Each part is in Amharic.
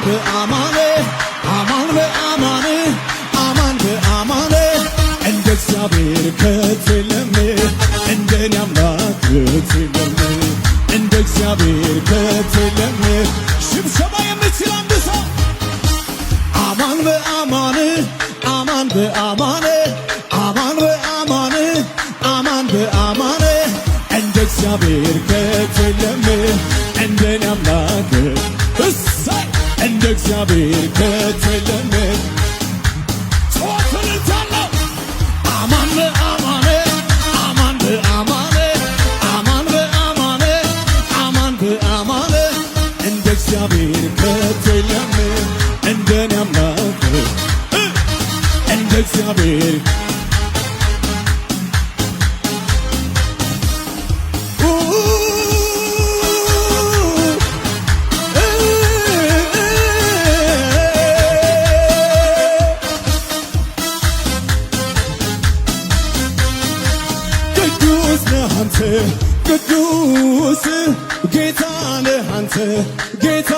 በአማን አማን በአማን አማን በአማን እንደ እግዚአብሔር ከቶ የለም እንደኔ አምላክ ከቶ የለም እንደ እግዚአብሔር ከቶ የለም። ሽብሸባ የምችል አንድ ሰው አማን በአማን አማን በአማን አማን በአማን አማን በአማን እንደ እግዚአብሔር ከቶ የለም እንደኔ አምላክ እሰይ እንደ እግዚአብሔር ከቶ የለም። ጾትልታለሁ አማን በአማን አማን በአማን አማን በአማን አማን በአማን እንደ እግዚአብሔር ከቶ የለም እንደኔ አምላክ እንደ እግዚአብሔር ቅዱስ ጌታ ነህ አንተ ጌታ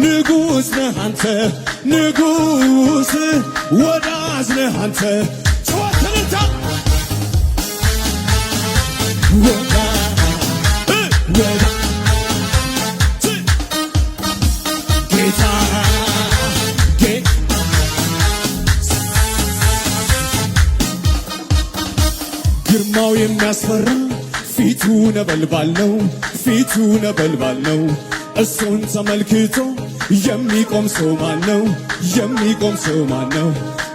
ንጉሥ ነህ አንተ ንጉሥ ወዳጅ ነህ አንተ ጮትልታ ወዳ ጌታ ግርማው የሚያስፈራ ፊቱ ነበልባል ነው ፊቱ ነበልባል ነው። እሱን ተመልክቶ የሚቆም ሰው ማን ነው? የሚቆም ሰው ማን ነው?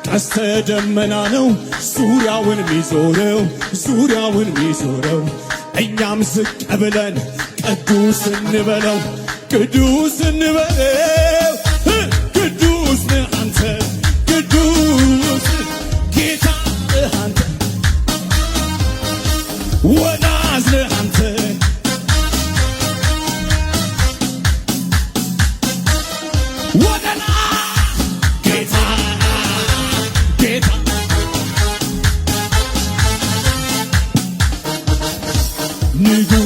ቀስተ ደመና ነው ዙሪያውን ሚዞረው ዙሪያውን ሚዞረው። እኛም ዝቅ ብለን ቅዱስ እንበለው ቅዱስ እንበለው ቅዱስ ነህ አንተ ቅዱስ ጌታ ነህ አንተ ወዳጅ ነህ አንተ ወደና ጌታ ጌታ ንጉሥ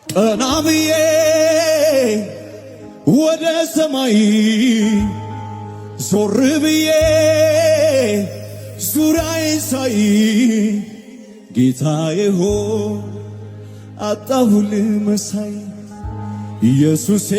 ቀና ብዬ ወደ ሰማይ ዞር ብዬ ዙሪያዬን ሳይ ጌታዬ ሆይ አጣሁልህ መሳይ ኢየሱሴ